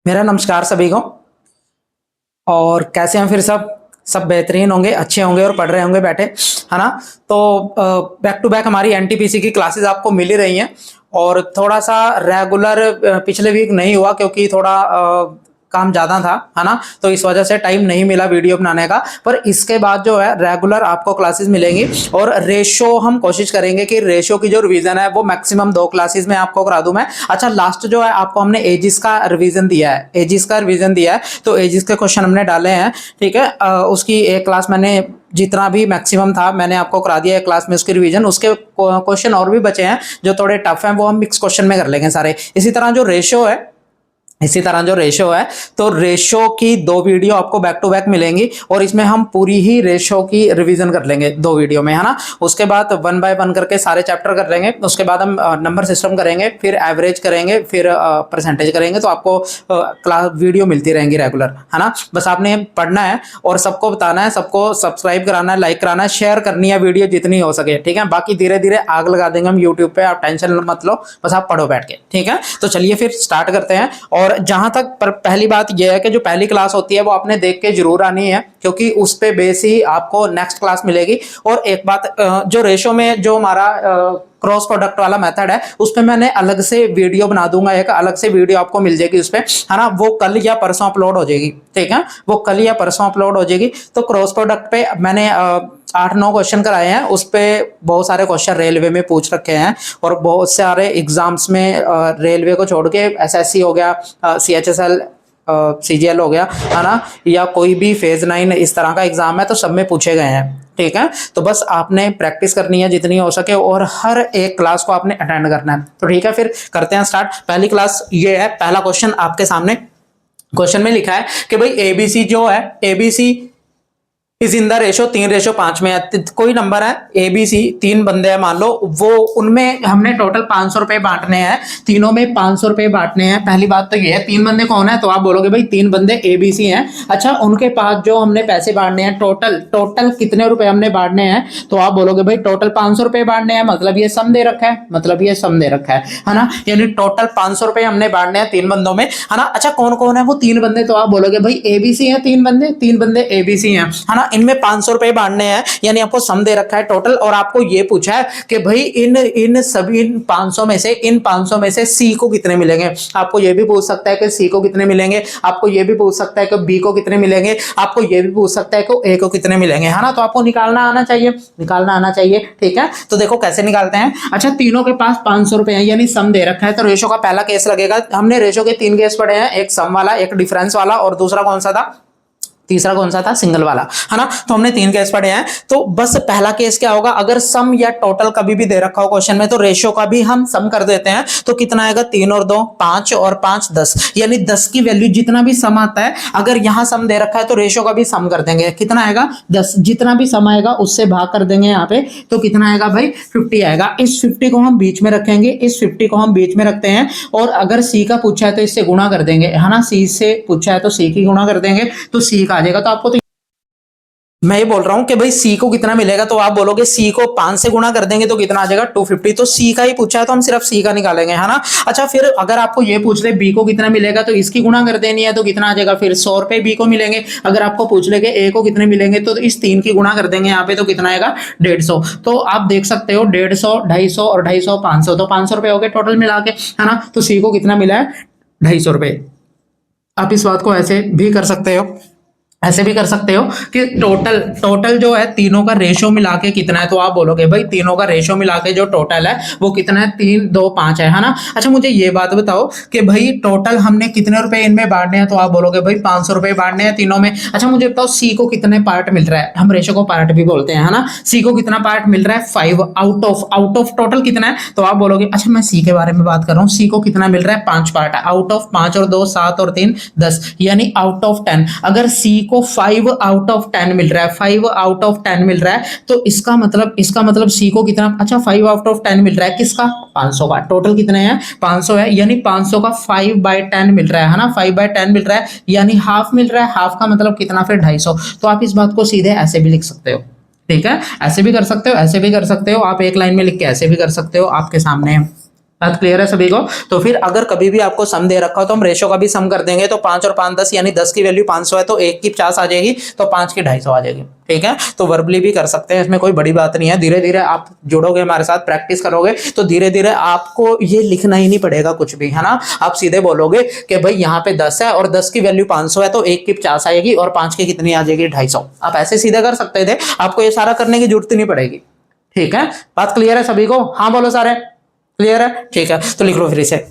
मेरा नमस्कार सभी को। और कैसे हैं फिर सब बेहतरीन होंगे, अच्छे होंगे और पढ़ रहे होंगे बैठे, है ना। तो बैक टू बैक हमारी एनटीपीसी की क्लासेस आपको मिल ही रही हैं। और थोड़ा सा रेगुलर पिछले वीक नहीं हुआ क्योंकि थोड़ा काम ज़्यादा था, है ना। तो इस वजह से टाइम नहीं मिला वीडियो बनाने का। पर इसके बाद जो है रेगुलर आपको क्लासेस मिलेंगी। और रेशो हम कोशिश करेंगे कि रेशो की जो रिवीजन है वो मैक्सिमम 2 क्लासेस में आपको करा दूं मैं। अच्छा, लास्ट जो है आपको हमने एजिस का रिवीजन दिया है, तो एजिस के क्वेश्चन हमने डाले हैं, ठीक है। उसकी एक क्लास मैंने जितना भी मैक्सिमम था मैंने आपको करा दिया है क्लास में उसकी रिवीजन। उसके क्वेश्चन और भी बचे हैं जो थोड़े टफ हैं, वो हम मिक्स क्वेश्चन में कर लेंगे सारे। इसी तरह जो रेशो है तो रेशो की 2 वीडियो आपको बैक टू बैक मिलेंगी और इसमें हम पूरी ही रेशो की रिवीजन कर लेंगे 2 वीडियो में, है ना। उसके बाद 1 बाय 1 करके सारे चैप्टर कर लेंगे। उसके बाद हम नंबर सिस्टम करेंगे, फिर एवरेज करेंगे, फिर परसेंटेज करेंगे। तो आपको क्लास वीडियो मिलती रहेंगी रेगुलर, है ना। बस आपने पढ़ना है और सबको बताना है, सबको सब्सक्राइब कराना है, लाइक कराना है, शेयर करनी है वीडियो जितनी हो सके, ठीक है। बाकी धीरे धीरे आग लगा देंगे हम यूट्यूब पे, आप टेंशन मत लो, बस आप पढ़ो बैठ के, ठीक है। तो चलिए फिर स्टार्ट करते हैं। और जहां तक पहली बात यह है कि जो पहली क्लास होती है वो आपने देख के जरूर आनी है क्योंकि उस पे बेस ही आपको नेक्स्ट क्लास मिलेगी। और एक बात, जो रेशो में जो हमारा क्रॉस प्रोडक्ट वाला मेथड है उस पे मैंने अलग से वीडियो बना दूंगा, एक अलग से वीडियो आपको मिल जाएगी उस पे, है ना। वो कल या परसों अपलोड हो जाएगी, ठीक है, वो कल या परसों अपलोड हो जाएगी। तो क्रॉस प्रोडक्ट पे मैंने 8-9 क्वेश्चन कराए हैं, उस पे बहुत सारे क्वेश्चन रेलवे में पूछ रखे हैं और बहुत सारे एग्जाम्स में रेलवे को छोड़ के एसएससी हो गया, सीएचएसएल, सीजीएल हो गया, है ना, या कोई भी फेज 9 इस तरह का एग्जाम है तो सब में पूछे गए हैं, ठीक है। तो बस आपने प्रैक्टिस करनी है जितनी हो सके और हर एक क्लास को आपने अटेंड करना है। तो ठीक है, फिर करते हैं स्टार्ट। पहली क्लास ये है, पहला क्वेश्चन आपके सामने। क्वेश्चन में लिखा है कि भाई एबीसी जो है, ABC is in the ratio 3:5 में है। कोई नंबर है एबीसी, 3 बंदे हैं मान लो, वो उनमें हमने टोटल 500 रुपए बांटने हैं, तीनों में 500 रुपए बांटने हैं। पहली बात तो ये है, 3 बंदे कौन है, तो आप बोलोगे भाई 3 बंदे एबीसी हैं। अच्छा, उनके पास जो हमने पैसे बांटने हैं, टोटल कितने रुपए हमने बांटने हैं, तो आप बोलोगे भाई टोटल 500 रुपए बांटने हैं, मतलब ये सम दे रखा है ना। यानी टोटल 500 रुपए हमने बांटने हैं 3 बंदों में, है ना। अच्छा, कौन कौन है वो 3 बंदे, तो आप बोलोगे भाई एबीसी है 3 बंदे एबीसी हैं, है ना। इनमें 500 रुपए बांटने हैं, यानी आपको सम दे रखा है टोटल। और आपको ये पूछा है कि भाई इन सभी 500 में से सी को कितने मिलेंगे। आपको ये भी पूछ सकता है कि सी को कितने मिलेंगे, आपको ये भी पूछ सकता है कि बी को कितने मिलेंगे, आपको ये भी पूछ सकता है कि ए को कितने मिलेंगे, है ना। तो आपको निकालना आना चाहिए, ठीक है। तो देखो कैसे निकालते हैं। अच्छा, तीनों के पास 500 रुपए है, यानी सम दे रखा है, तो रेशो का पहला केस लगेगा। हमने रेशो के 3 केस पढ़े हैं, एक सम वाला, एक डिफरेंस वाला और दूसरा कौन सा था, तीसरा कौन सा था, सिंगल वाला, है ना। तो हमने 3 केस पढ़े हैं। तो बस पहला केस क्या होगा, अगर सम या टोटल कभी भी दे रखा हो क्वेश्चन में तो रेशो का भी हम सम कर देते हैं। तो कितना आएगा, 3 और 2 5 और 5 10, यानी 10 की वैल्यू जितना भी सम आता है, अगर यहां सम दे रखा है तो रेशो का भी सम कर देंगे। कितना आएगा, 10, जितना भी सम आएगा उससे भाग कर देंगे यहाँ पे, तो कितना आएगा भाई 50 आएगा। इस 50 को हम बीच में रखेंगे, और अगर सी का पूछा है तो इससे गुणा कर देंगे, है ना। सी से पूछा है तो सी की गुणा कर देंगे, तो सी का आ जाएगा। तो आपको तो मैं ये बोल रहा हूं कि भाई सी को कितना मिलेगा, तो आप बोलोगे सी को 5 से गुणा कर देंगे तो कितना आ जाएगा 250। तो सी का ही पूछा है तो हम सिर्फ सी का निकालेंगे, है ना। अच्छा, फिर अगर आपको ये पूछ ले बी को कितना मिलेगा, तो इसकी गुणा कर देनी है, तो कितना आ जाएगा, फिर 100 रुपए बी को मिलेंगे। अगर आपको पूछ ले ए को कितने मिलेंगे, तो इस 3 की गुणा कर देंगे यहाँ पे, तो कितना आएगा 150। तो आप देख सकते हो 150, 250 और 250 500, तो 500 रुपए हो गए टोटल मिला के, है ना। तो सी को कितना मिला है 250 रुपए। आप इस बात को ऐसे भी कर सकते हो, कि टोटल जो है तीनों का रेशो मिला के कितना है, तो आप बोलोगे भाई तीनों का रेशो मिला के जो टोटल है वो कितना है, 3 2 5 है ना। अच्छा, मुझे ये बात बताओ कि भाई टोटल हमने कितने रुपए इनमें बांटने हैं, तो आप बोलोगे भाई 500 रुपए बांटने हैं तीनों में। अच्छा, मुझे बताओ सी को कितने पार्ट मिल रहा है, हम रेशो को पार्ट भी बोलते हैं, है ना। सी को कितना पार्ट मिल रहा है, 5 आउट ऑफ टोटल कितना है, तो आप बोलोगे अच्छा मैं सी के बारे में बात कर रहा हूँ, सी को कितना मिल रहा है 5 पार्ट, आउट ऑफ 5 और 2 7 और 3 10, यानी आउट ऑफ 10। अगर सी को 5 आउट ऑफ 10 मिल रहा है, तो इसका मतलब सी को कितना, अच्छा 5 आउट ऑफ 10 मिल रहा है किसका, 500 का। टोटल कितने हैं, 500 है, यानी 500 का 5/10 मिल रहा है ना, 5/10 मिल रहा है, यानी हाफ मिल रहा है। हाफ का मतलब कितना, फिर 250। तो आप इस बात को सीधे ऐसे भी लिख सकते हो, ठीक है। ऐसे भी कर सकते हो, आप एक लाइन में लिख के ऐसे भी कर सकते हो, आपके सामने बात क्लियर है सभी को। तो फिर अगर कभी भी आपको सम दे रखा हो तो हम रेशो का भी सम कर देंगे। तो 5 और 5 10, यानी 10 की वैल्यू 500 है तो 1 की 50 आ जाएगी, तो 5 की 250 आ जाएगी। ठीक है, तो वर्बली भी कर सकते हैं, इसमें कोई बड़ी बात नहीं है। धीरे धीरे आप जुड़ोगे हमारे साथ, प्रैक्टिस करोगे तो धीरे धीरे आपको ये लिखना ही नहीं पड़ेगा कुछ भी, है ना। आप सीधे बोलोगे कि भाई यहाँ पे 10 है और 10 की वैल्यू 500 है तो 1 की 50 आएगी और 5 की कितनी आ जाएगी 250। आप ऐसे सीधे कर सकते थे, आपको ये सारा करने की जरूरत नहीं पड़ेगी। ठीक है, बात क्लियर है सभी को? हाँ बोलो सारे, क्लियर है? ठीक है, तो लिख लो फिर इसे।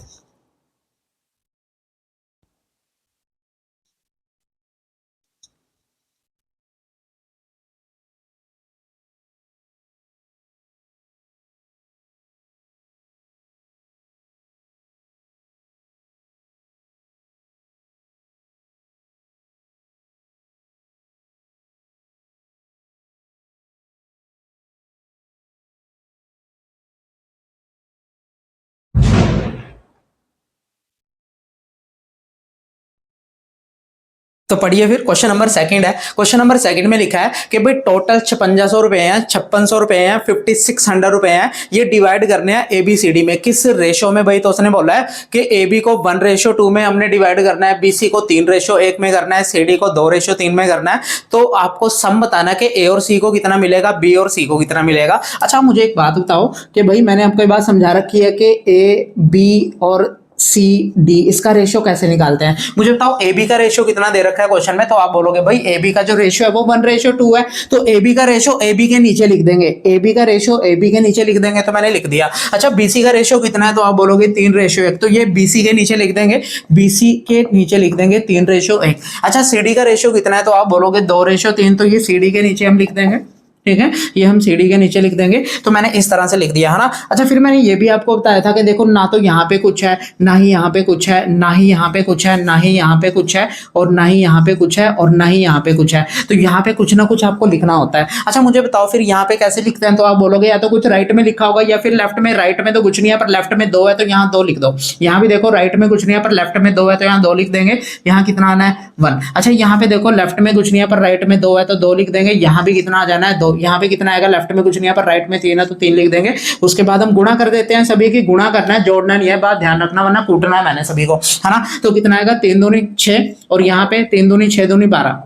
तो पढ़िए फिर, क्वेश्चन नंबर सेकंड है। क्वेश्चन नंबर सेकंड में लिखा है कि भाई टोटल 5600 रुपए हैं, 5600 रुपए हैं, 5600 रुपए हैं, ये डिवाइड करने हैं एबीसीडी में। किस रेशो में भाई? तो उसने बोला है कि एबी को 1:2 में हमने डिवाइड करना है, बीसी को 3:1 में करना है, सीडी को 2:3 में करना है। तो आपको सम बताना कि ए और सी को कितना मिलेगा, बी और सी को कितना मिलेगा। अच्छा मुझे एक बात बताओ कि भाई मैंने आपको ये बात समझा रखी है कि ए बी और सी डी इसका रेशियो कैसे निकालते हैं। मुझे बताओ ए बी का रेशियो कितना दे रखा है क्वेश्चन में। तो आप बोलोगे भाई ए बी का जो रेशियो है वो 1:2 है, तो ए बी का रेशियो ए बी के नीचे लिख देंगे, ए बी का रेशियो ए बी के नीचे लिख देंगे, तो मैंने लिख दिया। अच्छा बीसी का रेशियो कितना है? तो आप बोलोगे 3:1, तो ये बीसी के नीचे लिख देंगे, बीसी के नीचे लिख देंगे 3:1। अच्छा सीडी का रेशियो कितना है? तो आप बोलोगे 2:3, तो ये सीडी के नीचे हम लिख देंगे। ठीक है, ये हम सीडी के नीचे लिख देंगे। तो मैंने इस तरह से लिख दिया है ना। अच्छा फिर मैंने ये भी आपको बताया था कि देखो ना तो यहाँ पे कुछ है, ना ही यहाँ पे कुछ है, ना ही यहाँ पे कुछ है, ना ही यहाँ पे कुछ है, और ना ही यहाँ पे कुछ है, और ना ही यहाँ पे कुछ है। तो यहाँ पे कुछ ना कुछ आपको लिखना होता है। अच्छा मुझे बताओ फिर यहाँ पे कैसे लिखते हैं? तो आप बोलोगे या तो कुछ राइट में लिखा होगा या फिर लेफ्ट में। राइट में तो कुछ नहीं है पर लेफ्ट में 2 है तो यहाँ 2 लिख दो। यहाँ भी देखो राइट में कुछ नहीं है पर लेफ्ट में 2 है तो यहाँ 2 लिख देंगे। यहाँ कितना आना है 1। अच्छा यहाँ पे देखो लेफ्ट में कुछ नहीं है पर राइट में 2 है तो 2 लिख देंगे। यहाँ भी कितना आ जाना है 2। यहाँ पे कितना आएगा? लेफ्ट में कुछ नहीं है पर राइट में 3 है तो 3 लिख देंगे। उसके बाद हम गुणा कर देते हैं, सभी की गुणा करना है, जोड़ना नहीं है, बात ध्यान रखना वरना कूटना है मैंने सभी को, है ना। तो कितना आएगा? 3 दूनी 6 और यहाँ पे 3 दूनी 6 दूनी 12।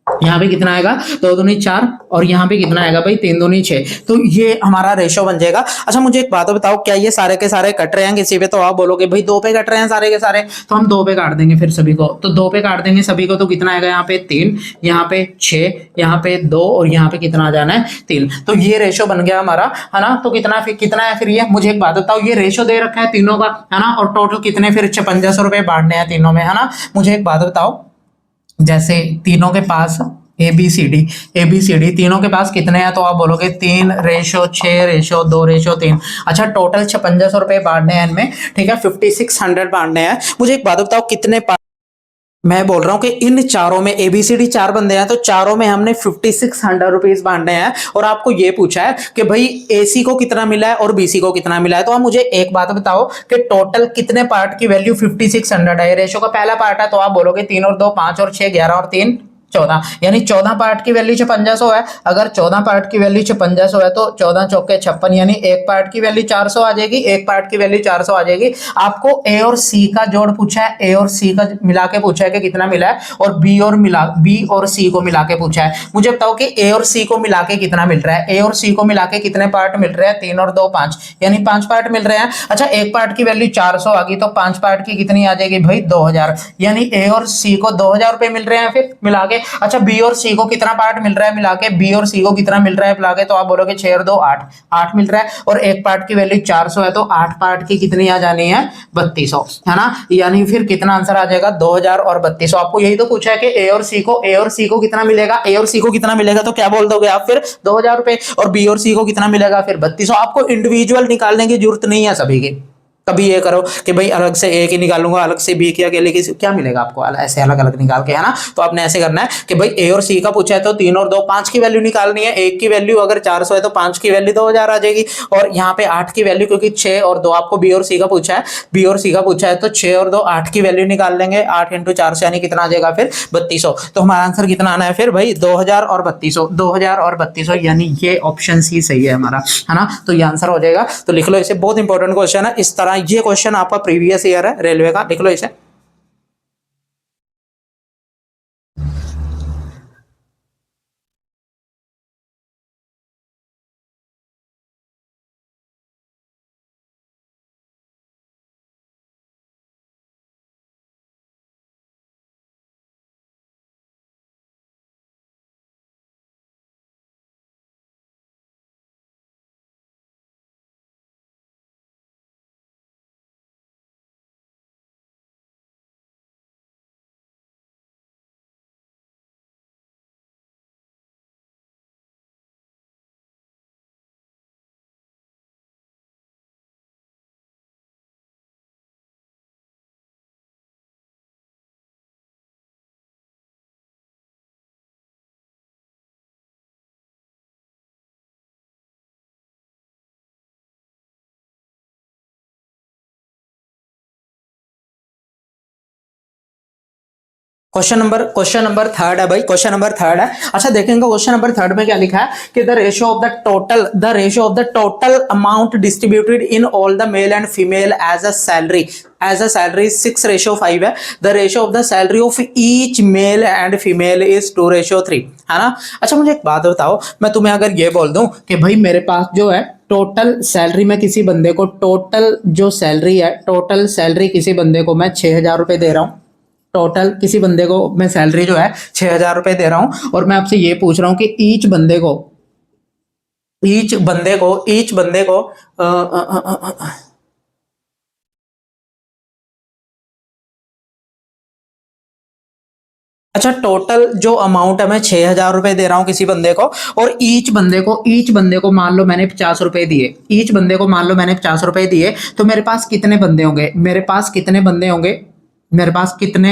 यहाँ पे कितना आएगा? 2 दूनी 4 और यहाँ पे कितना आएगा भाई? 3 दूनी 6। तो ये हमारा रेशो बन जाएगा। अच्छा मुझे एक बात बताओ, क्या ये सारे के सारे कट रहे हैं किसी पे? तो आप बोलोगे भाई 2 पे कट रहे हैं सारे के सारे, तो हम 2 पे काट देंगे फिर सभी को। तो 2 पे काट देंगे सभी को, तो कितना आएगा? यहाँ पे 3, यहाँ पे 6, यहाँ पे 2 और यहाँ पे कितना आ जाना है 3। तो ये रेशो बन गया हमारा, है ना। तो कितना है फिर ये? मुझे एक बात बताओ, ये रेशो दे रखा है तीनों का, है ना, और टोटल कितने फिर 5600 रुपए बांटने हैं तीनों में, है ना। मुझे एक बात बताओ, जैसे तीनों के पास एबीसीडी तीनों के पास कितने हैं? तो आप बोलोगे 3:6:2:3। अच्छा टोटल 5600 रुपए बांटने हैं इनमें, ठीक है, 5600 बांटने हैं। मुझे एक बात बताओ कितने मैं बोल रहा हूं कि इन चारों में एबीसीडी 4 बंदे हैं तो चारों में हमने 5600 रुपीज बांटने हैं। और आपको ये पूछा है कि भाई एसी को कितना मिला है और बीसी को कितना मिला है। तो आप मुझे एक बात बताओ कि टोटल कितने पार्ट की वैल्यू 5600 है। रेशो का पहला पार्ट है तो आप बोलोगे 3 और 2 5 और 6 11 और 3 14, यानी 14 पार्ट की वैल्यू 5600 है। अगर 14 पार्ट की वैल्यू 5600 है तो 14 चौके 56, यानी एक पार्ट की वैल्यू 400 आ जाएगी, एक पार्ट की वैल्यू 400 आ जाएगी। आपको ए और सी का जोड़ पूछा है, ए और सी का मिला के पूछा है कि कितना मिला है, और बी और सी को मिला के पूछा है। मुझे बताओ कि ए और सी को मिला के कितना मिल रहा है। ए और सी को मिला के कितने पार्ट मिल रहे हैं? 3 और 2 5, यानी 5 पार्ट मिल रहे हैं। अच्छा एक पार्ट की वैल्यू 400 आ गई तो 5 पार्ट की कितनी आ जाएगी भाई? 2000, यानी ए और सी को 2000 रुपए मिल रहे हैं फिर मिला के। अच्छा बी और सी को कितना पार्ट मिल रहा है मिला के? बी और सी को कितना मिल रहा है मिला के? तो आप बोलोगे 6 और 2 8, 8 मिल रहा है। और एक पार्ट की वैल्यू 400 है तो 8 पार्ट की कितनी आ जानी है? 3200, है ना। यानी फिर कितना आंसर आ जाएगा? 2000 और 3200। आपको यही तो पूछा है कि ए और सी को कितना मिलेगा। ए और सी को कितना मिलेगा तो क्या बोल दोगे आप फिर? 2000 रुपए। और बी और सी को कितना मिलेगा फिर? 3200। आपको इंडिविजुअल निकालने की जरूरत नहीं है सभी की। कभी ये करो कि भाई अलग से ए की निकालूंगा, अलग से बी की, अकेले की, क्या मिलेगा आपको? ऐसे अलग अलग निकाल के, है ना। तो आपने ऐसे करना है कि भाई ए और सी का पूछा है तो 3 और 2 5 की वैल्यू निकालनी है। एक की वैल्यू अगर 400 है तो 5 की वैल्यू 2000 आ जाएगी। और यहाँ पे 8 की वैल्यू, क्योंकि 6 और 2 आपको बी और सी का पूछा है, बी और सी का पूछा है तो 6 और 2 8 की वैल्यू निकाल लेंगे। 8 × 400 यानी कितना आ जाएगा फिर? 3200। तो हमारा आंसर कितना आना है फिर भाई? 2000 और 3200, 2000 और 3200, यानी ये ऑप्शन सी सही है हमारा, है ना। तो ये आंसर हो जाएगा। तो लिख लो इसे, बहुत इंपॉर्टेंट क्वेश्चन है। इस तरह ये क्वेश्चन आपका प्रीवियस ईयर है रेलवे का, लिख लो इसे। क्वेश्चन नंबर थर्ड है भाई, क्वेश्चन नंबर थर्ड है। अच्छा देखेंगे क्वेश्चन नंबर थर्ड में क्या लिखा है कि the ratio of the total amount distributed in all the male and female as a salary 6:5 है। The ratio of the salary of each male and female is 2:3, है ना। अच्छा मुझे एक बात बताओ, मैं तुम्हें अगर ये बोल दूं कि भाई मेरे पास जो है टोटल सैलरी, में किसी बंदे को टोटल जो सैलरी है, टोटल सैलरी किसी बंदे को मैं 6,000 रुपए दे रहा हूं, टोटल किसी बंदे को मैं सैलरी जो है 6,000 रुपए दे रहा हूं, और मैं आपसे ये पूछ रहा हूं कि ईच बंदे को अच्छा टोटल जो अमाउंट है मैं 6,000 रुपए दे रहा हूं किसी बंदे को, और ईच बंदे को मान लो मैंने 50 रुपए दिए, ईच बंदे को मान लो मैंने 50 रुपए दिए, तो मेरे पास कितने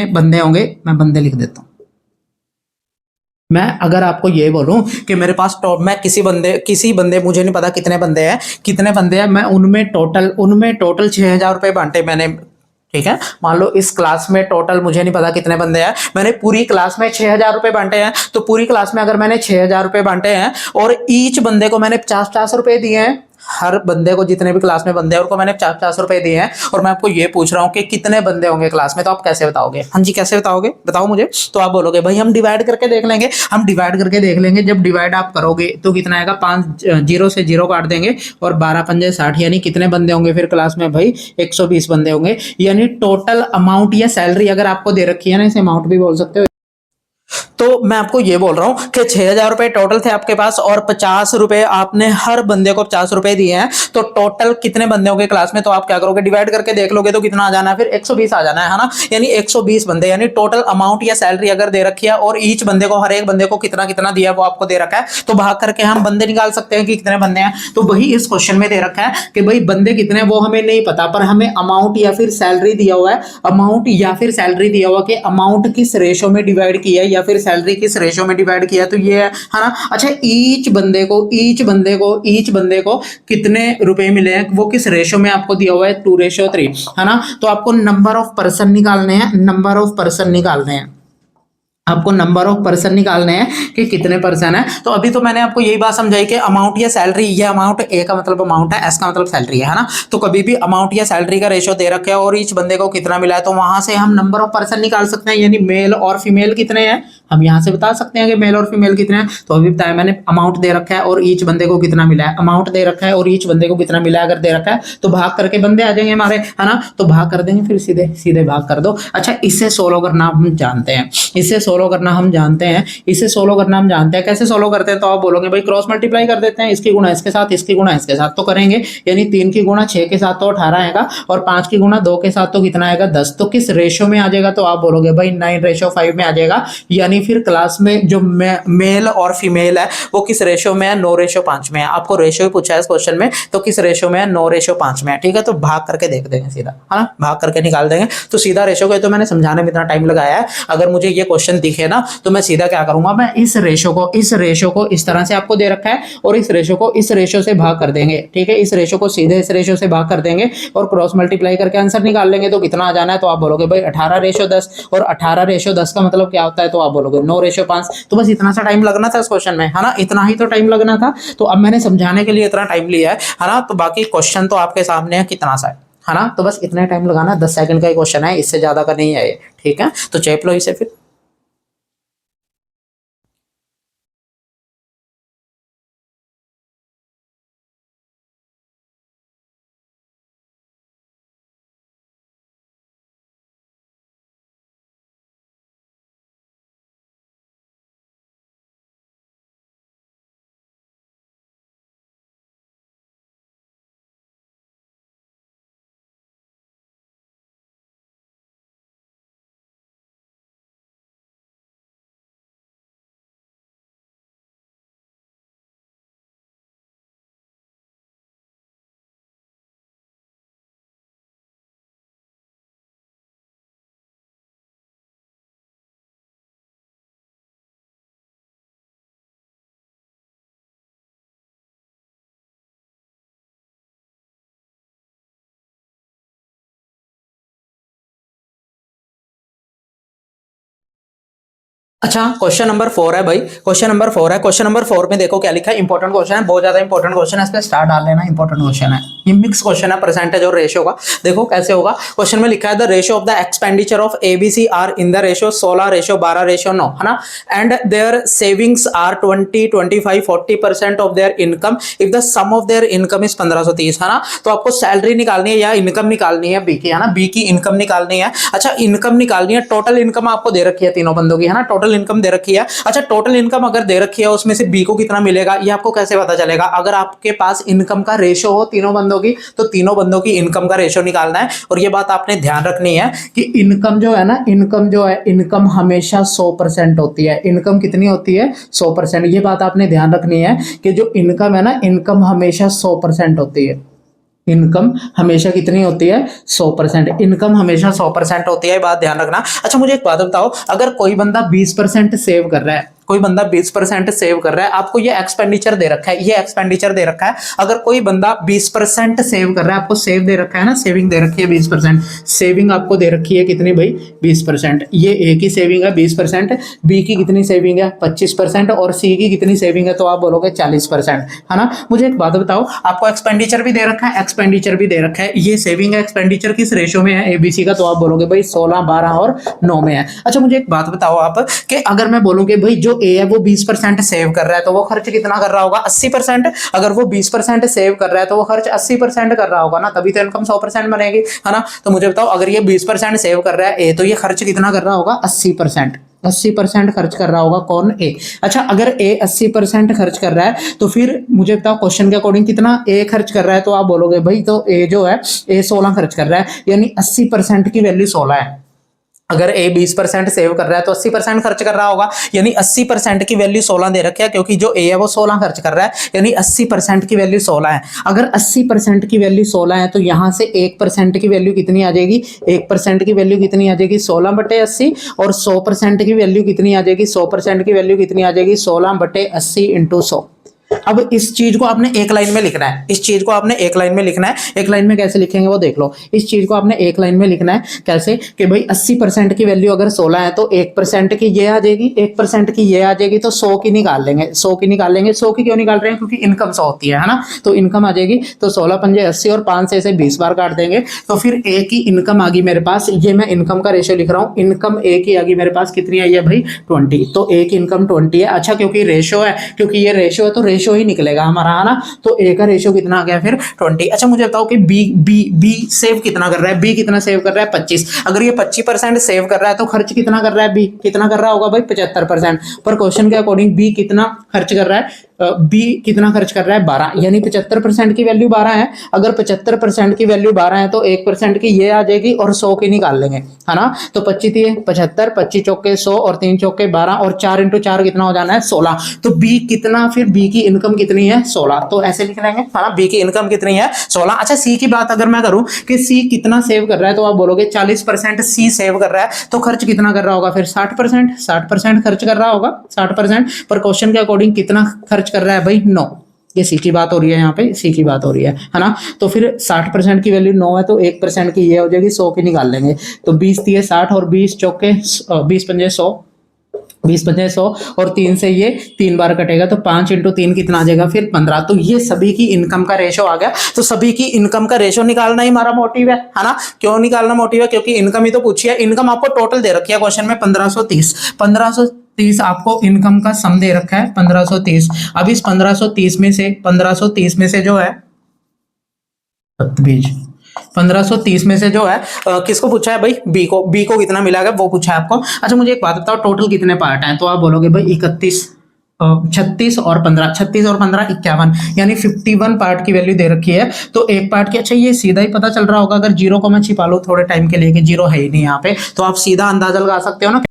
बंदे होंगे, मैं बंदे लिख देता हूं। मैं अगर आपको ये बोलूं कि मेरे पास मैं किसी बंदे मुझे नहीं पता कितने बंदे हैं, मैं उनमें टोटल 6,000 रुपए बांटे मैंने, ठीक है। मान लो इस क्लास में टोटल मुझे नहीं पता कितने बंदे हैं, मैंने पूरी क्लास में 6,000 रुपए बांटे हैं, तो पूरी क्लास में अगर मैंने 6,000 रुपए बांटे हैं और ईच बंदे को मैंने 50-50 रुपए दिए हैं, हर बंदे को जितने भी क्लास में बंदे हैं उनको मैंने 50-50 रुपए दिए हैं, और मैं आपको ये पूछ रहा हूँ कि कितने बंदे होंगे क्लास में, तो आप कैसे बताओगे? हाँ जी कैसे बताओगे, बताओ मुझे। तो आप बोलोगे भाई हम डिवाइड करके देख लेंगे, जब डिवाइड आप करोगे तो कितना आएगा, 5 0 से 0 काट देंगे और 12 पंजे 60, यानी कितने बंदे होंगे फिर क्लास में भाई, 120 बंदे होंगे। यानी टोटल अमाउंट या सैलरी अगर आपको दे रखी है ना, इसे अमाउंट भी बोल सकते हो। तो मैं आपको ये बोल रहा हूं कि 6,000 रुपए टोटल थे आपके पास, और 50 रुपए आपने हर बंदे को 50 रुपए दिए हैं, तो टोटल कितने बंदे होंगे क्लास में, तो आप क्या करोगे, डिवाइड करके देख लोगे तो कितना आ जाना है, फिर 120 आ जाना है ना। यानी 120 बंदे, यानी टोटल अमाउंट या सैलरी अगर दे रखी है और ईच बंदे को, हर एक बंदे को कितना कितना दिया वो आपको दे रखा है, तो भाग करके हम बंदे निकाल सकते हैं कि कितने बंदे हैं। तो वही इस क्वेश्चन में दे रखा है कि भाई बंदे कितने हैं वो हमें नहीं पता, पर हमें अमाउंट या फिर सैलरी दिया हुआ है, कि अमाउंट किस रेशो में डिवाइड किया है या फिर सैलरी किस रेशो में डिवाइड किया, तो ये है ना। अच्छा ईच बंदे को कितने रुपए मिले हैं, वो किस रेशो में आपको दिया हुआ है, 2:3, है ना। तो आपको नंबर ऑफ पर्सन निकालने हैं, आपको नंबर ऑफ पर्सन निकालने हैं कि कितने पर्सन है। तो अभी तो मैंने आपको यही बात समझाई कि अमाउंट या सैलरी, ये अमाउंट ए का मतलब अमाउंट है, एस का मतलब सैलरी है ना। तो कभी भी अमाउंट या सैलरी का रेशो दे रखे है और ईच बंदे को कितना मिला है, तो वहां से हम नंबर ऑफ पर्सन निकाल सकते हैं, यानी मेल और फीमेल कितने हैं, हम यहाँ से बता सकते हैं कि मेल और फीमेल कितने हैं। तो अभी बताया मैंने, अमाउंट दे रखा है और ईच बंदे को कितना मिला है, अगर दे रखा है तो भाग करके बंदे आ जाएंगे हमारे, है ना। तो भाग कर देंगे, फिर सीधे सीधे भाग कर दो। अच्छा इसे सोल्व करना हम जानते हैं, इसे सोल्व करना हम जानते हैं। कैसे सोल्व करते हैं, तो आप बोलोगे भाई क्रॉस मल्टीप्लाई कर देते हैं, इसकी गुणा इसके साथ, इसकी गुणा इसके साथ, तो करेंगे। यानी 3 की गुणा 6 के साथ तो 18 आएगा, और 5 की गुणा 2 के साथ तो कितना आएगा, 10। तो किस रेशो में आ जाएगा, तो आप बोलोगे भाई 9:5 में आ जाएगा। यानी फिर क्लास में जो मेल और फीमेल है वो किस रेशो में है, 9:5 में है। आपको रेशो ही पूछा है इस क्वेश्चन में, तो किस रेशो में है, 9:5 में है, ठीक है। तो भाग करके देख देंगे सीधा, है ना, भाग करके निकाल देंगे। तो सीधा रेशो को तो मैंने समझाने में इतना टाइम लगाया है, अगर मुझे ये क्वेश्चन दिखे ना तो मैं सीधा क्या करूंगा, मैं इस रेशो को इस तरह से आपको दे रखा है, और इस रेशो को इस रेशो से भाग कर देंगे, ठीक है। इस रेशो को सीधे इस रेशो से भाग कर देंगे और क्रॉस मल्टीप्लाई करके आंसर निकाल लेंगे, तो कितना आ जाना है। तो आप बोलोगे भाई 18:10, और 18:10 का मतलब क्या होता है, तो आप बोलोगे 9:5। तो बस इतना सा टाइम लगना था इस क्वेश्चन में, है ना, इतना ही तो टाइम लगना था। तो अब मैंने समझाने के लिए इतना टाइम लिया है ना। तो बाकी क्वेश्चन तो आपके सामने है कितना सा है, है ना। तो बस इतना टाइम लगाना, 10 सेकंड का ही क्वेश्चन है, इससे ज्यादा का नहीं है ये, ठीक है। तो चेप लो इसे फिर। अच्छा, क्वेश्चन नंबर 4 है भाई, क्वेश्चन नंबर 4 है। क्वेश्चन नंबर 4 में देखो क्या लिखा है, इंपॉर्टेंट क्वेश्चन है, बहुत ज्यादा इंपॉर्टेंट क्वेश्चन है, इस पे स्टार डाल लेना, इंपॉर्टेंट क्वेश्चन है। ये मिक्स क्वेश्चन है परसेंटेज और रेशियो का। देखो कैसे होगा, क्वेश्चन में लिखा है the ratio of the expenditure of A B C are in the ratio 16 ratio 12 ratio 9, है ना। And their savings are 20 25 40% of their income if the sum of their income is 1530, है ना। तो आपको सैलरी निकालनी है या इनकम निकालनी है बी की, है ना, बी की इनकम निकालनी है। अच्छा, इनकम निकालनी है, टोटल इनकम आपको दे रखी है तीनों बंदों की, है ना, टोटल इनकम दे रखी है। अच्छा, टोटल इनकम अगर दे रखी है उसमें से बी को कितना मिलेगा, ये आपको कैसे पता चलेगा। अगर आपके पास इनकम का रेशो हो तीनों बंदों की, तो तीनों बंदों की इनकम का रेशो निकालना है। और ये बात आपने ध्यान रखनी है कि इनकम जो है ना, इनकम जो है, इनकम हमेशा 100% होती है। इनकम कितनी होती है, 100%। ये बात आपने ध्यान रखनी है कि जो इनकम है ना, इनकम हमेशा 100% होती है। इनकम हमेशा कितनी होती है, 100%। इनकम हमेशा 100% होती है, बात ध्यान रखना। अच्छा, मुझे एक बात बताओ, अगर कोई बंदा 20% सेव कर रहा है, कोई बंदा 20% सेव कर रहा है, आपको ये एक्सपेंडिचर दे रखा है, ये एक्सपेंडिचर दे रखा है। अगर कोई बंदा 20% सेव कर रहा है, आपको सेव दे रखा है ना, सेविंग दे रखी है 20%, सेविंग आपको दे रखी है कितनी भाई, 20%। ये ए की सेविंग है 20%, बी की कितनी सेविंग है 25%, और सी की कितनी सेविंग है, तो आप बोलोगे 40%, है ना। मुझे एक बात बताओ, आपको एक्सपेंडिचर भी दे रखा है, एक्सपेंडिचर भी दे रखा है, ये सेविंग एक्सपेंडिचर किस रेशो में है एबीसी का, तो आप बोलोगे भाई 16 12 और 9 में है। अच्छा, मुझे एक बात बताओ आप, कि अगर मैं बोलूं कि भाई जो ए है वो 20% सेव कर रहा है, तो वो खर्च कितना कर रहा होगा, 80%। अगर वो 20% सेव कर रहा है तो वो खर्च 80% कर रहा होगा ना, तभी तो इनकम 100% बनेगी, है ना। तो मुझे बताओ, अगर ये 20% सेव कर रहा है ए, तो ये खर्च कितना कर रहा होगा, 80%। 80% खर्च कर रहा होगा कौन, ए। अच्छा, अगर ए 80% खर्च कर रहा है, तो फिर मुझे बताओ क्वेश्चन के अकॉर्डिंग कितना ए खर्च कर रहा है, तो आप बोलोगे भाई तो ए जो है, ए 16 खर्च कर रहा है, यानी 80% की वैल्यू 16 है। अगर ए 20% सेव कर रहा है तो 80% खर्च कर रहा होगा, यानी 80% की वैल्यू 16 दे रखी है, क्योंकि जो ए है वो 16 खर्च कर रहा है, यानी 80% की वैल्यू 16 है। अगर 80% की वैल्यू 16 है, तो यहां से 1% की वैल्यू कितनी आ जाएगी, 1% की वैल्यू कितनी आ जाएगी, 16/80। और 100% की वैल्यू कितनी आ जाएगी, 100% की वैल्यू कितनी आ जाएगी, 16/80 इंटू 100। अब इस चीज को आपने एक लाइन में लिखना है, इस चीज को आपने एक लाइन में लिखना है। एक लाइन में कैसे लिखेंगे वो देख लो, इस चीज को आपने एक लाइन में लिखना है। कैसे कि भाई 80% की वैल्यू अगर 16 है, तो 1% की ये आ जाएगी, 1% की ये आ जाएगी, तो 100 की निकाल लेंगे, 100 की निकाल लेंगे। 100 की क्यों निकाल रहे हैं, क्योंकि इनकम 100 होती है ना। तो इनकम आ जाएगी, तो 16 पंजे 80 और 5 से इसे 20 बार काट देंगे, तो फिर ए की इनकम आ गई मेरे पास। ये मैं इनकम का रेशियो लिख रहा हूँ, इनकम ए की आ गई मेरे पास, कितनी आई है भाई, 20। तो ए की इनकम 20 है। अच्छा, क्योंकि रेशियो है, क्योंकि ये रेशियो है, तो रेशियो ही निकलेगा हमारा, है ना। तो ए का रेशियो कितना आ गया फिर, 20। अच्छा, मुझे बताओ कि बी बी बी सेव कितना कर रहा है, बी कितना सेव कर रहा है, 25। अगर ये 25% सेव कर रहा है, तो खर्च कितना कर रहा है, बी कितना कर रहा होगा भाई, 75%। पर क्वेश्चन के अकॉर्डिंग बी कितना खर्च कर रहा है, बी कितना खर्च कर रहा है, 12, यानी 75% की वैल्यू 12 है। अगर 75% की वैल्यू 12 है, तो 1% की ये आ जाएगी और 100 की निकाल लेंगे, है ना। तो 25 थी 75, 25 चौके 100 और 3 चौके 12, और 4 इंटू 4 कितना हो जाना है, 16। तो बी कितना, फिर बी की इनकम कितनी है, 16। तो ऐसे लिख लेंगे, है ना, बी की इनकम कितनी है, 16। अच्छा, सी की बात अगर मैं करूं कि सी कितना सेव कर रहा है, तो आप बोलोगे 40% सी सेव कर रहा है, तो खर्च कितना कर रहा होगा फिर, 60%। 60% खर्च कर रहा होगा, 60%। पर क्वेश्चन के अकॉर्डिंग कितना खर्च कर रहा है भाई, 9। ये सी की बात हो रही है, यहाँ पे सी की बात हो रही है ना। तो फिर 60% की वैल्यू 9 है, तो 1% की ये हो जाएगी, 100 की निकाल लेंगे। तो 20 दिए 60 और 20 चौके 20 पंजे 100, 20 × 100 और 3 से ये 3 बार कटेगा तो 5 × 3 कितना आ जाएगा फिर 15। तो ये सभी की इनकम का रेशो आ गया। तो सभी की इनकम का रेशो निकालना ही हमारा मोटिव है ना। क्यों निकालना मोटिव है? क्योंकि इनकम ही तो पूछी है। इनकम आपको टोटल दे रखी है क्वेश्चन में 1530 आपको इनकम का सम दे रखा है 1530। अब इस 1530 में से जो है 1530 में से जो है किसको पूछा है भाई? बी को कितना मिला है वो पूछा है आपको। अच्छा मुझे एक बात बताओ, टोटल कितने पार्ट हैं? तो आप बोलोगे भाई 31 36 और 15 51, यानी 51 पार्ट की वैल्यू दे रखी है। तो एक पार्ट की, अच्छा ये सीधा ही पता चल रहा होगा, अगर जीरो को मैं छिपा लूं थोड़े टाइम के लिए कि जीरो है ही नहीं यहाँ पे, तो आप सीधा अंदाजा लगा सकते हो ना।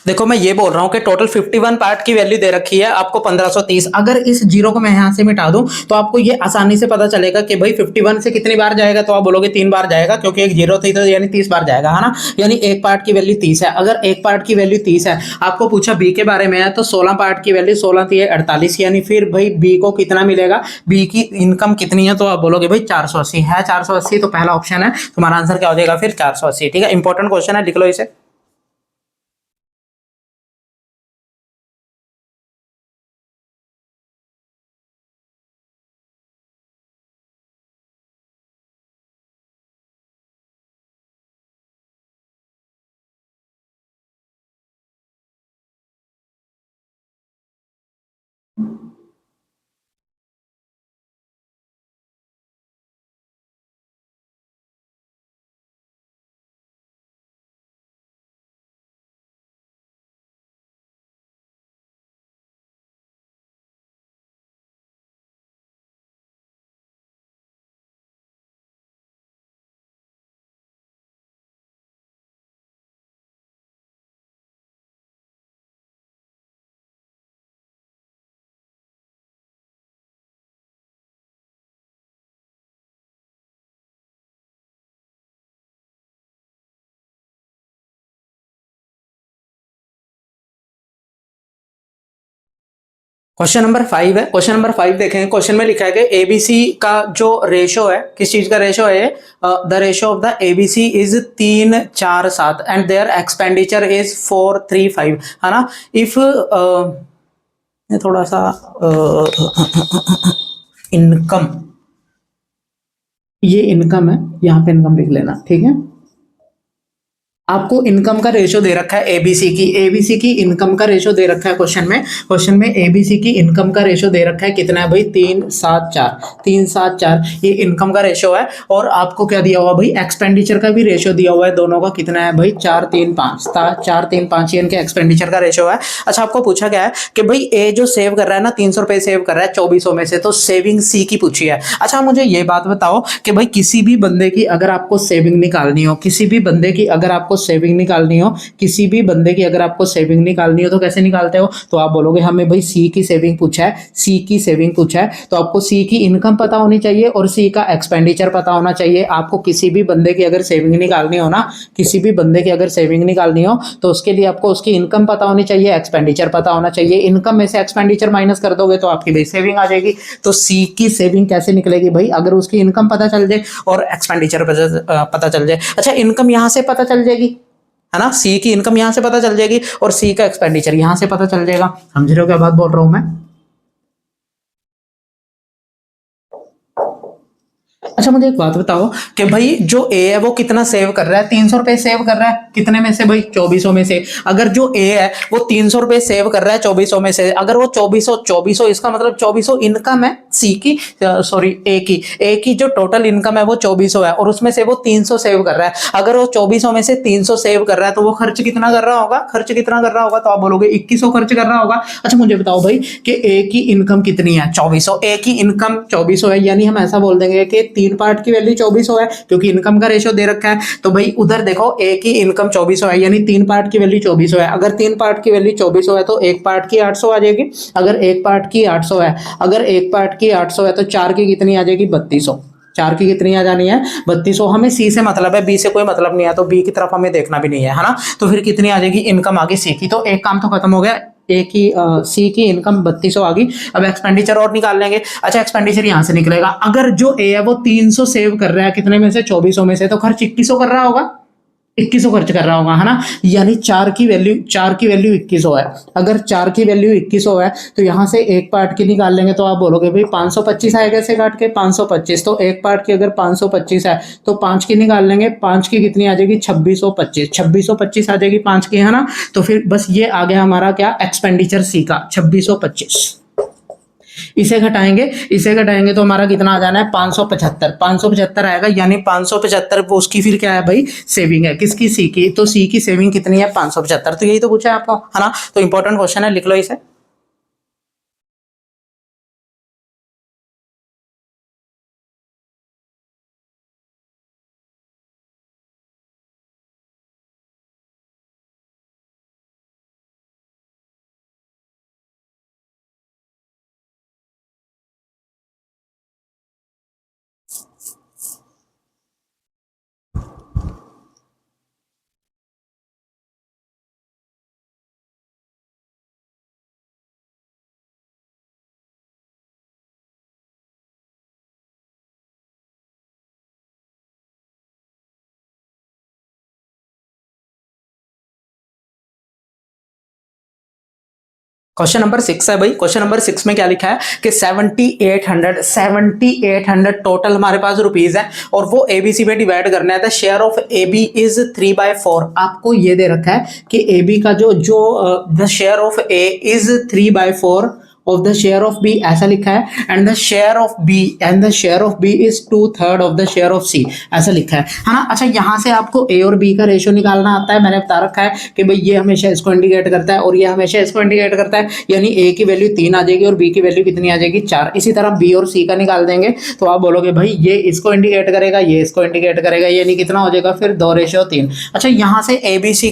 देखो मैं ये बोल रहा हूं कि टोटल 51 पार्ट की वैल्यू दे रखी है आपको 1530। अगर इस जीरो को मैं यहां से मिटा दूं तो आपको ये आसानी से पता चलेगा कि भाई 51 से कितनी बार जाएगा। तो आप बोलोगे 3 बार जाएगा, क्योंकि एक जीरो थी तो यानी 30 बार जाएगा, है ना। यानी एक पार्ट की वैल्यू 30 है। अगर एक पार्ट की वैल्यू 30 है, आपको पूछा बी के बारे में है, तो 16 पार्ट की वैल्यू 16 थी 48, यानी फिर भाई बी को कितना मिलेगा, बी की इनकम कितनी है? तो आप बोलोगे भाई 480 है। 480 तो पहला ऑप्शन है, तुम्हारा आंसर क्या हो जाएगा फिर? 480। ठीक है, इंपॉर्टेंट क्वेश्चन है, लिख लो इसे। क्वेश्चन नंबर 5 है। क्वेश्चन नंबर 5 देखेंगे। क्वेश्चन में लिखा है कि एबीसी का जो रेशो है, किस चीज का रेशो है? The ratio of the ABC is 347 and there expenditure is 435, है ना। इफ थोड़ा सा इनकम, ये इनकम है, यहां पे इनकम लिख लेना, ठीक है। आपको इनकम का रेशो दे रखा है एबीसी की इनकम का रेशो दे रखा है क्वेश्चन में एबीसी की इनकम का रेशो दे रखा है कितना है भाई? 374 ये इनकम का रेशो है। और आपको क्या दिया हुआ भाई? एक्सपेंडिचर का भी रेशो दिया हुआ है। दोनों का कितना है भाई? 435 ये इनके एक्सपेंडिचर का रेशो है। अच्छा आपको पूछा गया है कि भाई ए जो सेव कर रहा है ना, 300 रुपए सेव कर रहा है 2400 में से, तो सेविंग सी की पूछी है। अच्छा मुझे ये बात बताओ कि भाई किसी भी बंदे की अगर आपको सेविंग निकालनी हो, किसी भी बंदे की अगर आपको सेविंग निकालनी हो, किसी भी बंदे की अगर आपको सेविंग निकालनी हो तो कैसे निकालते हो? तो आप बोलोगे हमें भाई सी की सेविंग पूछा है, सी की सेविंग पूछा है, तो आपको सी की इनकम पता होनी चाहिए और सी का एक्सपेंडिचर पता होना चाहिए। आपको किसी भी बंदे की अगर सेविंग निकालनी हो ना, किसी भी बंदे की अगर सेविंग निकालनी हो तो उसके लिए आपको उसकी इनकम पता होनी चाहिए, एक्सपेंडिचर पता होना चाहिए। इनकम में से एक्सपेंडिचर माइनस कर दोगे तो आपकी भाई सेविंग आ जाएगी। तो सी की सेविंग कैसे निकलेगी भाई? अगर उसकी इनकम पता चल जाए और एक्सपेंडिचर पता चल जाए। अच्छा इनकम यहां से पता चल जाएगी, है ना। सी की इनकम यहां से पता चल जाएगी और सी का एक्सपेंडिचर यहां से पता चल जाएगा। समझ रहे हो क्या बात बोल रहा हूं मैं? अच्छा मुझे एक बात बताओ कि भाई जो ए है वो कितना सेव कर रहा है? 300 रुपए सेव कर रहा है, कितने में से भाई? 2400 में से। अगर जो ए है वो 300 रुपए सेव कर रहा है 2400 में से, अगर वो 2400 इसका मतलब 2400 इनकम है सी की, सॉरी ए की जो टोटल इनकम है वो 2400 है और उसमें से वो 300 सेव कर रहा है। अगर वो 2400 में से 300 सेव कर रहा है तो वो खर्च कितना कर रहा होगा? तो आप बोलोगे 2100 खर्च कर रहा होगा। अच्छा मुझे बताओ भाई कि ए की इनकम कितनी है? 2400। ए की इनकम 2400 है, यानी हम ऐसा बोल देंगे कि 3 पार्ट की वैल्यू 2400 है, क्योंकि इनकम का रेशो दे रखा है। तो भाई उधर देखो ए की इनकम 2400 है, यानी 3 पार्ट की वैल्यू 2400 है। अगर 3 पार्ट की वैल्यू 2400 है तो एक पार्ट की 800 आ जाएगी। अगर एक पार्ट की 800 है, अगर एक पार्ट की 800 है तो 4 की कितनी आ जाएगी? 3200। 4 की कितनी आ जानी है? 3200। हमें सी से मतलब है, बी से कोई मतलब नहीं है, तो बी की तरफ हमें देखना भी नहीं है ना। तो फिर कितनी आ जाएगी इनकम? आगे सी की। तो एक काम तो खत्म हो गया, ए की सी की इनकम 3200 आ गई। अब एक्सपेंडिचर और निकाल लेंगे। अच्छा एक्सपेंडिचर यहां से निकलेगा, अगर जो ए है वो 300 सेव कर रहा है कितने में से? 2400 में से, तो खर्च 2100 कर रहा होगा। 2100 खर्च कर रहा होगा, है ना। यानी 4 की वैल्यू 2100 है। अगर 4 की वैल्यू 2100 है तो यहाँ से एक पार्ट की निकाल लेंगे तो आप बोलोगे भाई 525 आएगा, ऐसे काट के 525, तो एक पार्ट की अगर 525 है तो 5 की निकाल लेंगे, 5 की कितनी आ जाएगी 2625, 2625 आ जाएगी 5 की, है ना। तो फिर बस ये आ गया हमारा क्या एक्सपेंडिचर सी का 2625। इसे घटाएंगे तो हमारा कितना आ जाना है 575, 575 आएगा, यानी 575 वो उसकी फिर क्या है भाई सेविंग है, किसकी सी की, तो सी की सेविंग कितनी है 575। तो यही तो पूछा है आपको, है ना। तो इंपॉर्टेंट क्वेश्चन है, लिख लो इसे। क्वेश्चन नंबर 6 है भाई। क्वेश्चन नंबर 6 में क्या लिखा है कि 7800 टोटल हमारे पास रुपीज है और वो एबीसी पे डिवाइड करना है। The share of A B is 3/4। आपको ये दे रखा है कि एबी का जो जो the share of A is 3/4 of the share of B, ऐसा लिखा है। And the share of B is 2/3 of the share of C, ऐसा लिखा है ना। अच्छा, यहां से आपको ए और बी का रेशियो निकालना आता है। मैंने बता रखा है कि भाई ये हमेशा इसको इंडिकेट करता है और ये हमेशा इसको इंडिकेट करता है, यानी ए की वैल्यू 3 आ जाएगी और बी की वैल्यू कितनी आ जाएगी 4। इसी तरह बी और सी का निकाल देंगे तो आप बोलोगे भाई ये इसको इंडिकेट करेगा, ये इसको इंडिकेट करेगा, यानी कितना हो जाएगा फिर 2/3। अच्छा, यहाँ से एबीसी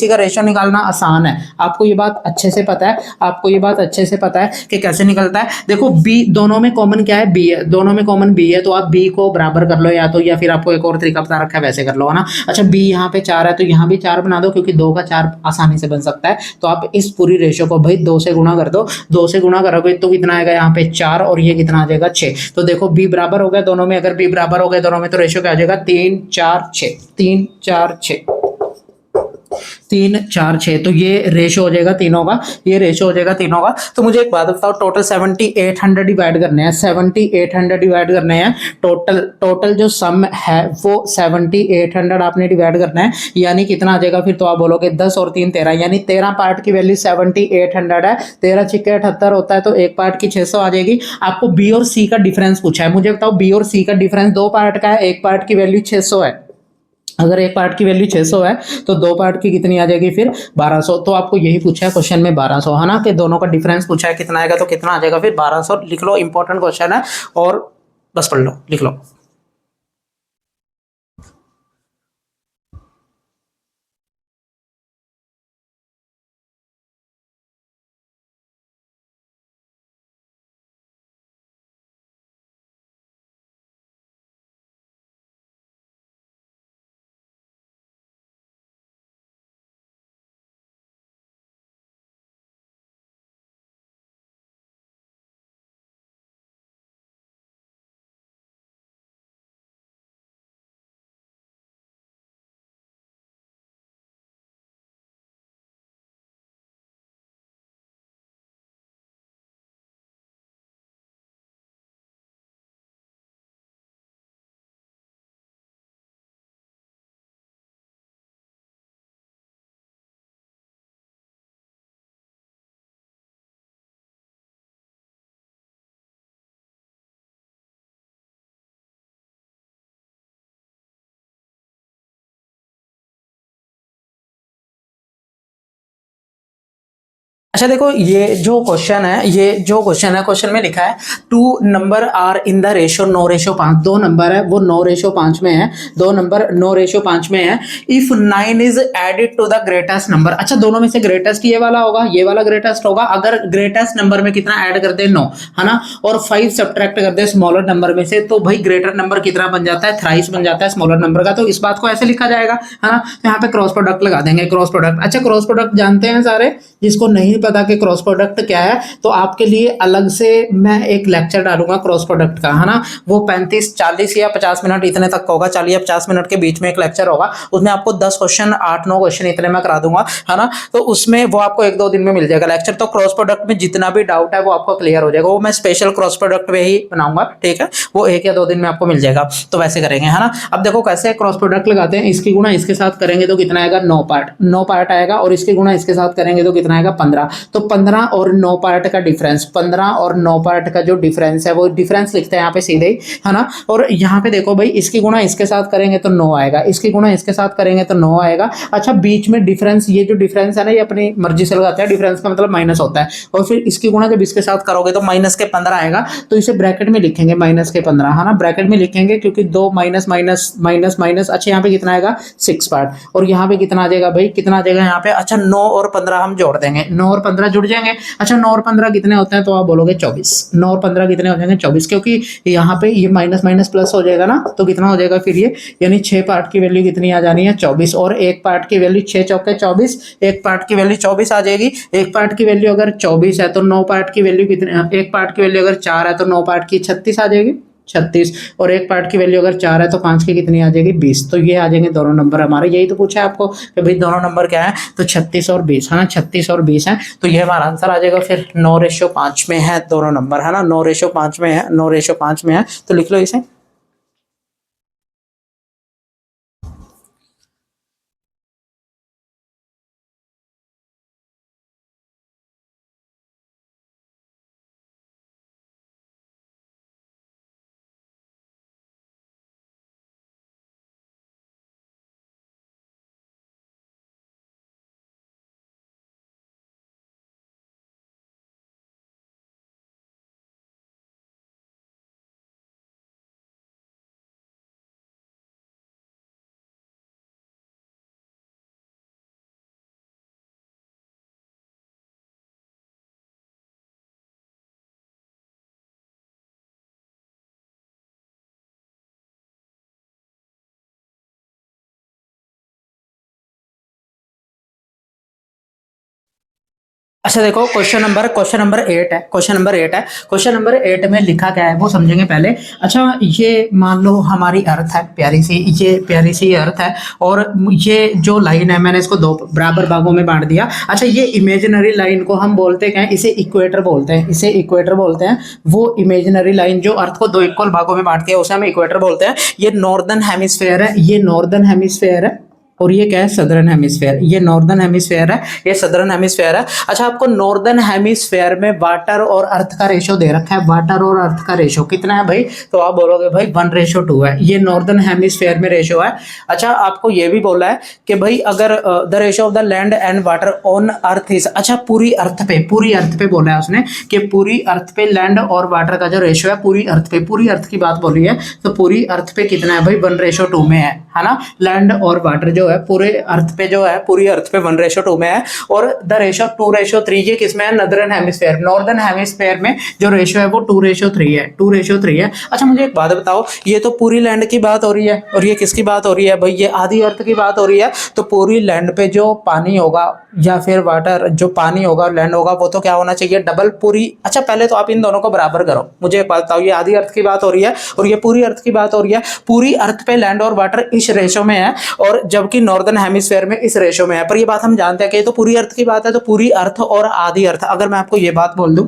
का रेशियो निकालना आसान है, आपको ये बात अच्छे से पता है कि कैसे निकलता है। देखो बी, दोनों में कॉमन क्या है, बी है, दोनों में कॉमन बी है, तो आप बी को बराबर कर लो या फिर आपको एक और तरीका बता रखा है वैसे कर लो, है ना। अच्छा, बी यहाँ पे 4 है तो यहाँ भी 4 बना दो, क्योंकि 2 का 4 आसानी से बन सकता है। तो आप इस पूरी रेशियो को भाई 2 से गुणा कर दो, 2 से गुणा करोगे तो कितना आएगा यहाँ पे 4 और ये कितना आ जाएगा 6। तो देखो बी बराबर हो गया दोनों में, अगर बी बराबर हो गए दोनों में तो रेशियो क्या आ जाएगा 3 4 6, 3 4 6, 3 4 6। तो ये रेशो हो जाएगा तीनों का। तो मुझे एक बात बताओ, टोटल 7800 डिवाइड करने हैं, 7800 डिवाइड करने हैं। टोटल जो सम है वो 7800 आपने डिवाइड करना है, यानी कितना आ जाएगा फिर, तो आप बोलोगे 10 और 3 13, यानी 13 पार्ट की वैल्यू 7800 है। 13 छिक्के 78 होता है, तो एक पार्ट की 600 आ जाएगी। आपको बी और सी का डिफरेंस पूछा है, मुझे बताओ बी और सी का डिफरेंस 2 पार्ट का है, एक पार्ट की वैल्यू 600 है। अगर एक पार्ट की वैल्यू 600 है तो 2 पार्ट की कितनी आ जाएगी फिर 1200। तो आपको यही पूछा है क्वेश्चन में 1200, है ना, कि दोनों का डिफरेंस पूछा है कितना आएगा, तो कितना आ जाएगा फिर 1200। लिख लो, इंपॉर्टेंट क्वेश्चन है और बस पढ़ लो, लिख लो। अच्छा देखो, क्वेश्चन में लिखा है 2 number are in the ratio 9/5। 2 number है वो 9/5 में है, 2 नंबर 9/5 में है। If 9 is added to the greatest number. अच्छा, दोनों में से ग्रेटेस्ट ये वाला होगा, ये वाला ग्रेटेस्ट होगा। अगर ग्रेटेस्ट नंबर में कितना ऐड कर दे 9, है ना, और 5 सब्ट्रैक्ट कर दे स्मॉलर नंबर में से, तो भाई ग्रेटर नंबर कितना बन जाता है, थ्राइस बन जाता है स्मॉलर नंबर का। तो इस बात को ऐसे लिखा जाएगा, है ना। तो यहाँ पे क्रॉस प्रोडक्ट लगा देंगे, क्रॉस प्रोडक्ट। अच्छा, क्रॉस प्रोडक्ट जानते हैं सारे, जिसको नहीं पता कि क्रॉस प्रोडक्ट क्या है, तो आपके लिए अलग से मैं एक लेक्चर डालूंगा क्रॉस प्रोडक्ट का, है ना। वो 35 40 या 50 मिनट इतने तक होगा, 40 या 50 मिनट के बीच में एक लेक्चर होगा, उसमें आपको 10 क्वेश्चन 8-9 क्वेश्चन इतने मैं करा दूंगा, है ना। तो उसमें वो आपको 1-2 दिन में मिल जाएगा लेक्चर। तो क्रॉस प्रोडक्ट में जितना भी डाउट है वो आपको क्लियर हो जाएगा, वो मैं स्पेशल क्रॉस प्रोडक्ट में ही बनाऊंगा, ठीक है। वो 1 या 2 दिन में आपको मिल जाएगा। तो वैसे करेंगे, है ना। अब देखो कैसे क्रॉस प्रोडक्ट लगाते हैं, इसकी गुणा इसके साथ करेंगे तो कितना आएगा, 9 पार्ट आएगा, और इसकी गुणा इसके साथ करेंगे तो कितना आएगा, 15। तो 15 और 9 पार्ट का डिफरेंस, 15 और 9 पार्ट का जो डिफरेंस है वो डिफरेंस लिखते हैं यहाँ पे सीधे ही, है ना। और यहाँ पे देखो भाई, इसकी गुणा इसके साथ करेंगे तो 9 आएगा, इसकी गुणा इसके साथ करेंगे तो 9 आएगा। अच्छा, बीच में डिफरेंस, ये जो डिफरेंस है ना, ये अपनी मर्जी से लगाते हैं, डिफरेंस का मतलब माइनस होता है। और फिर इसकी गुणा जब इसके साथ करोगे तो माइनस के 15 आएगा, तो इसे ब्रैकेट में लिखेंगे माइनस के 15, है ना, ब्रैकेट में लिखेंगे, क्योंकि 2 माइनस माइनस माइनस माइनस। अच्छा, यहाँ पे कितना आएगा, 6 पार्ट, और यहाँ पे कितना आ जाएगा भाई, कितना आ जाएगा यहाँ पे। अच्छा, 9 और 15 हम जोड़ देंगे, 9 और 15 जुड़ जाएंगे। अच्छा, 9 और 15 कितने होते हैं, तो आप बोलोगे 24। 9 और 15 कितने हो जाएंगे, 24, क्योंकि यहाँ पे ये माइनस माइनस प्लस हो जाएगा ना, तो कितना हो जाएगा फिर ये, यानी 6 पार्ट की वैल्यू कितनी आ जानी है, 24, और एक पार्ट की वैल्यू 6 चौके 24, एक पार्ट की वैल्यू 24 आ जाएगी। एक पार्ट की वैल्यू अगर 24 है तो 9 पार्ट की वैल्यू कितनी, एक पार्ट की वैल्यू अगर 4 है तो 9 पार्ट की 36 आ जाएगी, 36, और एक पार्ट की वैल्यू अगर 4 है तो 5 की कितनी आ जाएगी, 20। तो ये आ जाएंगे दोनों नंबर हमारे। यही तो पूछा है आपको कि भाई दोनों नंबर क्या है, तो 36 और 20, है ना, 36 और 20 है, तो ये हमारा आंसर आ जाएगा। फिर 9:5 में है दोनों नंबर, है ना, 9:5 में है, 9:5 में है, तो लिख लो इसे। अच्छा देखो, क्वेश्चन नंबर 8 है, क्वेश्चन नंबर 8 में लिखा क्या है वो समझेंगे पहले। अच्छा, ये मान लो हमारी अर्थ है, प्यारी सी अर्थ है, और ये जो लाइन है मैंने इसको 2 बराबर भागों में बांट दिया। अच्छा, ये इमेजिनरी लाइन को हम बोलते हैं, इसे इक्वेटर बोलते हैं, वो इमेजिनरी लाइन जो अर्थ को 2 इक्वल भागों में बांटती है उसे हम इक्वेटर बोलते हैं। ये नॉर्दर्न हेमिस्फेयर है, और ये क्या है, सदर्न हेमिस्फेयर। ये नॉर्दर्न हेमिस्फेयर है, ये सदर्न हेमिस्फेयर है। अच्छा, आपको नॉर्दर्न हेमिस्फेयर में वाटर और अर्थ का रेशो दे रखा है, वाटर और अर्थ का रेशो कितना है भाई, तो आप बोलोगे भाई 1:2 है, ये नॉर्दर्न हेमिस्फेयर में रेशो है। अच्छा, आपको ये भी बोला है कि भाई अगर the ratio of the land and water on earth is, अच्छा पूरी अर्थ पे बोला है उसने कि पूरी अर्थ पे लैंड और वाटर का जो रेशो है, पूरी अर्थ की बात बोली है, तो पूरी अर्थ पे कितना है भाई, 1:2 में है ना। लैंड और वाटर जो है पूरी अर्थ पे 1:2 में है, और द रेशो 2:3 ये किसमें है, नॉर्दर्न हेमिस्फेयर में जो रेशो है वो 2:3 है। अच्छा, मुझे एक बात बताओ, ये तो पूरी लैंड की बात हो रही है, और ये किसकी बात हो रही है भाई, ये आधी अर्थ की बात हो रही है। तो पूरी लैंड पे जो पानी होगा या फिर वाटर, जो पानी होगा और लैंड होगा, वो तो क्या होना चाहिए, डबल पूरी। अच्छा, पहले तो आप इन दोनों को बराबर करो। मुझे एक बात बताओ, ये आधी अर्थ की बात हो रही है और ये पूरी अर्थ की बात हो रही है। पूरी अर्थ पे लैंड और वाटर इस रेशो में है, और जबकि नॉर्दर्न हेमिस्फेयर में इस रेशो में है। पर ये बात हम जानते हैं कि ये तो पूरी अर्थ की बात है, तो पूरी अर्थ और आधी अर्थ, अगर मैं आपको ये बात बोल दूं,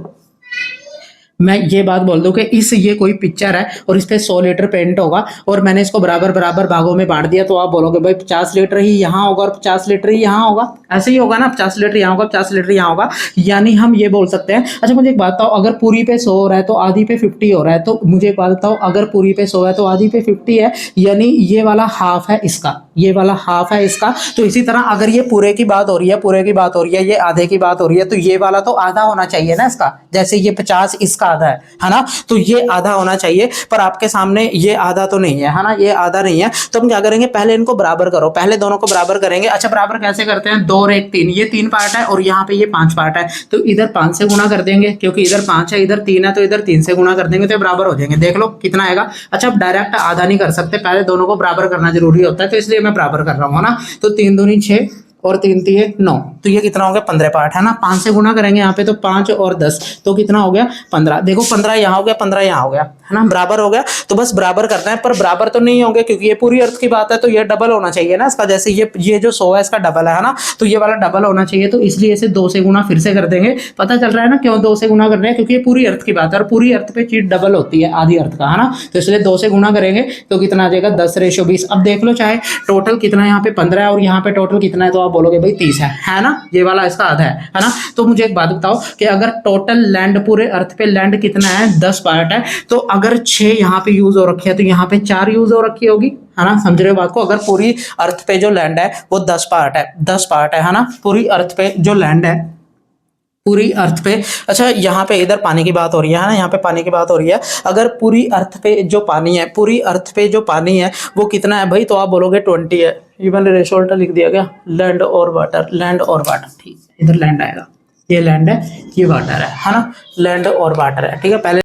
कि ये कोई पिक्चर है और इस पे 100 लीटर पेंट होगा, और मैंने इसको बराबर भागों में बांट दिया, तो आप बोलोगे भाई 50 लीटर ही यहाँ होगा और 50 लीटर ही यहाँ होगा, ऐसे ही होगा ना, 50 लीटर यहाँ होगा, 50 लीटर यहाँ होगा। यानी हम ये बोल सकते हैं। अच्छा, मुझे एक बात बताओ, अगर पूरी पे 100 हो रहा है तो आधी पे 50 हो रहा है, तो मुझे एक बात बताओ, अगर पूरी पे 100 है तो आधी पे 50 है, यानी ये वाला हाफ है इसका, तो इसी तरह अगर ये पूरे की बात हो रही है, ये आधे की बात हो रही है, तो ये वाला तो आधा होना चाहिए ना इसका, जैसे ये 50 इसका आधा है ना, तो ये आधा होना चाहिए। पर आपके सामने ये आधा तो नहीं है ना, ये आधा नहीं है, तो हम क्या करेंगे, पहले इनको बराबर करो, पहले दोनों को बराबर करेंगे। अच्छा, बराबर कैसे करते हैं, 2 और 1 3, ये 3 पार्ट है और यहाँ पे ये 5 पार्ट है, तो इधर 5 से गुणा कर देंगे, क्योंकि इधर 5 है, इधर 3 है, तो इधर 3 से गुणा कर देंगे तो बराबर हो जाएंगे। देख लो कितना आएगा। अच्छा, अब डायरेक्ट आधा नहीं कर सकते, पहले दोनों को बराबर करना जरूरी होता है, तो इसलिए मैं बराबर कर रहा हूँ ना। तो 3 दूनी 6 और 3 3 9, तो ये कितना हो गया 15 पार्ट है ना। 5 से गुना करेंगे यहाँ पे तो 5 और 10 तो कितना हो गया 15। देखो 15 यहाँ हो गया 15 यहाँ हो गया है ना, बराबर हो गया। तो बस बराबर करना है, पर बराबर तो नहीं होंगे क्योंकि ये पूरी अर्थ की बात है, तो ये डबल होना चाहिए ना इसका। जैसे ये जो 100 है इसका डबल है ना, तो ये वाला डबल होना चाहिए, तो इसलिए इसे 2 से गुना फिर से कर देंगे। पता चल रहा है ना क्यों 2 से गुना कर रहे हैं, क्योंकि ये पूरी अर्थ की बात है और पूरी अर्थ पे चीज डबल होती है आधी अर्थ का, है ना। तो इसलिए 2 से गुना करेंगे तो कितना आ जाएगा 10/20। अब देख लो चाहे टोटल कितना यहाँ पे 15 है और यहाँ पे टोटल कितना है, तो आप बोलोगे भाई 30 है ना, ये वाला इसका आधा है ना। तो मुझे एक बात बताओ कि अगर टोटल लैंड पूरे अर्थ पे लैंड कितना है 10 पार्ट है, तो अगर 6 यहाँ पे यूज हो रखी है तो यहाँ पे 4 यूज हो रखी होगी, है ना। समझ रहे हो बात को। अगर पूरी अर्थ पे जो लैंड है वो 10 पार्ट है, 10 पार्ट है ना, पूरी अर्थ पे जो लैंड है पूरी अर्थ पे। अच्छा यहाँ पे इधर पानी की बात हो रही है ना, यहाँ पे पानी की बात हो रही है। अगर पूरी अर्थ पे जो पानी है, पूरी अर्थ पे जो पानी है वो कितना है भाई, तो आप बोलोगे 20 है। ये मैंने रेशो उल्टा लिख दिया क्या, लैंड और वाटर, लैंड और वाटर, ठीक है। इधर लैंड आएगा, ये लैंड है ये वाटर है ना, लैंड और वाटर है, ठीक है। पहले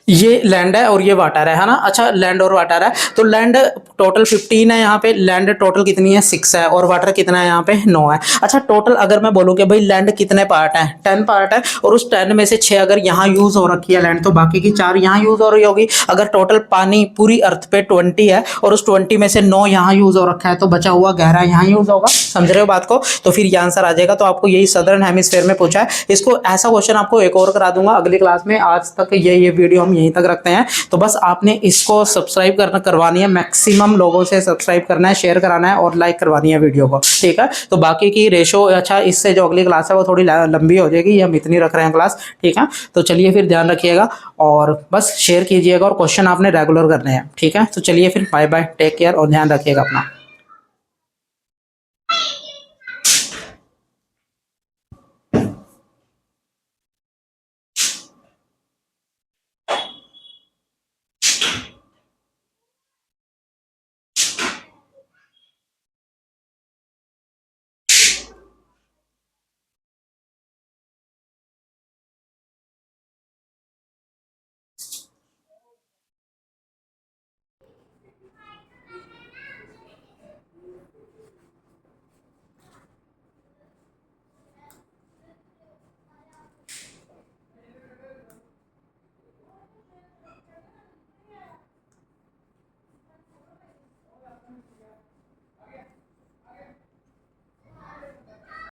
ये लैंड है और ये वाटर है ना। अच्छा लैंड और वाटर है, तो लैंड टोटल 15 है यहाँ पे, लैंड टोटल कितनी है 6 है, और वाटर कितना है यहाँ पे 9 है। अच्छा टोटल अगर मैं बोलूँ कि भाई लैंड कितने पार्ट है, 10 पार्ट है, और उस 10 में से 6 अगर यहाँ यूज हो रखी है लैंड, तो बाकी की 4 यहाँ यूज हो रही होगी। अगर टोटल पानी पूरी अर्थ पे 20 है और उस 20 में से 9 यहाँ यूज हो रखा है, तो बचा हुआ गहरा यहाँ यूज होगा। समझ रहे हो बात को। तो फिर ये आंसर आ जाएगा। तो आपको यही सदर्न हेमिस्फेयर में पूछा है। इसको ऐसा क्वेश्चन आपको एक और करा दूंगा अगली क्लास में। आज तक ये वीडियो हम यहीं तक रखते हैं। तो बस आपने इसको सब्सक्राइब करवानी है, मैक्सिमम लोगों से सब्सक्राइब करना है, शेयर कराना है और लाइक करवानी है वीडियो को, ठीक है। तो बाकी की रेशो, अच्छा इससे जो अगली क्लास है वो थोड़ी लंबी हो जाएगी, हम इतनी रख रहे हैं क्लास, ठीक है। तो चलिए फिर ध्यान रखिएगा और बस शेयर कीजिएगा और क्वेश्चन आपने रेगुलर करने हैं, ठीक है। तो चलिए फिर बाय बाय, टेक केयर और ध्यान रखिएगा अपना।